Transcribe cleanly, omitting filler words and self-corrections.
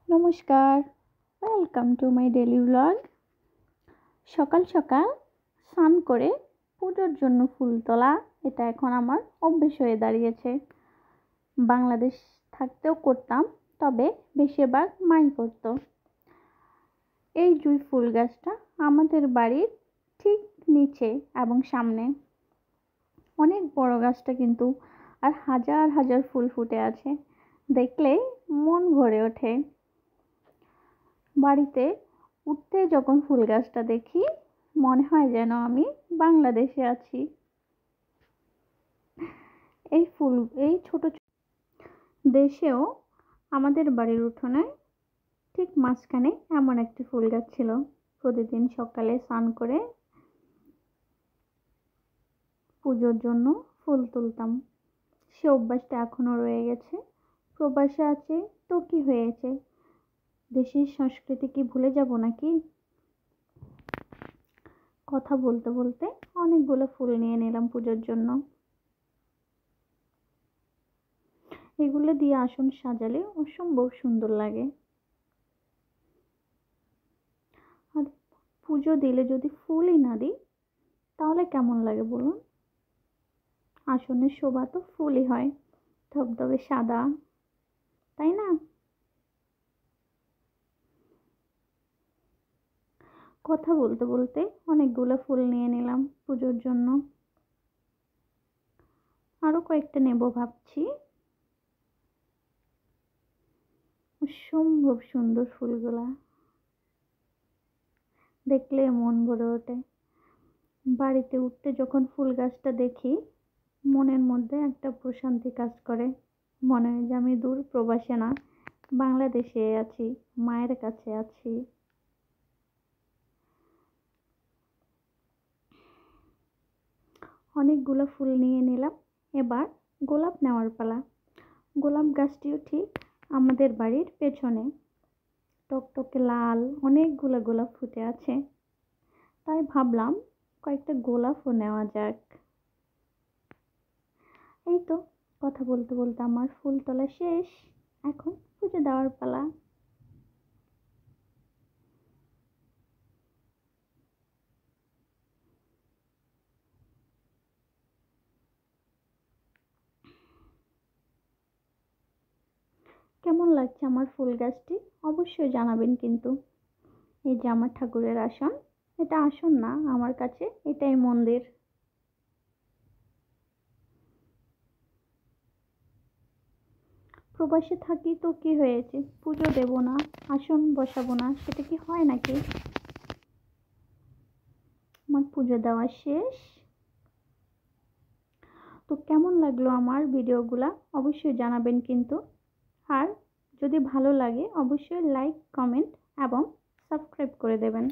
নমস্কার, welcome to my daily blog. সকাল সকাল স্নান করে পুজোর জন্য ফুল তোলা এটা এখন আমার অভ্যেস হয়ে দাঁড়িয়েছে। বাংলাদেশ থাকতেও করতাম, তবে বেশিরভাগ মাই করতো। এই জুঁই ফুল গাছটা আমাদের বাড়ির ঠিক নিচে এবং সামনে। অনেক বড় গাছটা কিন্তু, আর হাজার হাজার ফুল ফুটে আছে, দেখলেই মন ভরে ওঠে। বাড়িতে উঠতে যখন ফুল গাছটা দেখি মনে হয় যেন আমি বাংলাদেশে আছি। এই ছোট দেশেও আমাদের বাড়ির উঠোনে ঠিক মাঝখানে এমন একটি ফুল গাছ ছিল। প্রতিদিন সকালে স্নান করে পুজোর জন্য ফুল তুলতাম। সে অভ্যাসটা এখনো রয়ে গেছে। প্রবাসে আছে তো কি হয়েছে, দেশের সংস্কৃতি কি ভুলে যাব নাকি? কথা বলতে বলতে অনেকগুলো ফুল নিয়ে নিলাম পুজোর জন্য। এগুলো দিয়ে আসন সাজালে অসম্ভব সুন্দর লাগে। আর পুজো দিলে যদি ফুলই না দিই তাহলে কেমন লাগে বলুন? আসনের শোভা তো ফুলই হয়, ধবধবে সাদা, তাই না? কথা বলতে বলতে অনেকগুলো ফুল নিয়ে নিলাম পুজোর জন্য। আরো কয়েকটা নেব ভাবছি। অসম্ভব সুন্দর ফুলগুলা, দেখলে মন ভরে ওঠে। বাড়িতে উঠতে যখন ফুল গাছটা দেখি মনের মধ্যে একটা প্রশান্তি কাজ করে। মনে হয় যে আমি দূর প্রবাসে না, বাংলাদেশে আছি, মায়ের কাছে আছি। অনেকগুলো ফুল নিয়ে নিলাম। এবার গোলাপ নেওয়ার পালা। গোলাপ গাছটিও ঠিক আমাদের বাড়ির পেছনে। টকটকে লাল অনেকগুলো গোলাপ ফুটে আছে, তাই ভাবলাম কয়েকটা গোলাপও নেওয়া যাক। এই তো, কথা বলতে বলতে আমার ফুল তোলা শেষ। এখন পুজো দেওয়ার পালা। কেমন লাগছে আমার ফুল গাছটি অবশ্যই জানাবেন কিন্তু। এই যে আমার ঠাকুরের আসন, এটা আসন না, আমার কাছে এটাই মন্দির। প্রবাসে থাকি তো কি হয়েছে, পুজো দেব না, আসন বসাবো না, সেটা কি হয় নাকি? আমার পুজো দেওয়া শেষ। তো কেমন লাগলো আমার ভিডিওগুলা অবশ্যই জানাবেন কিন্তু। আর যদি ভালো লাগে অবশ্যই লাইক, কমেন্ট এবং সাবস্ক্রাইব করে দেবেন।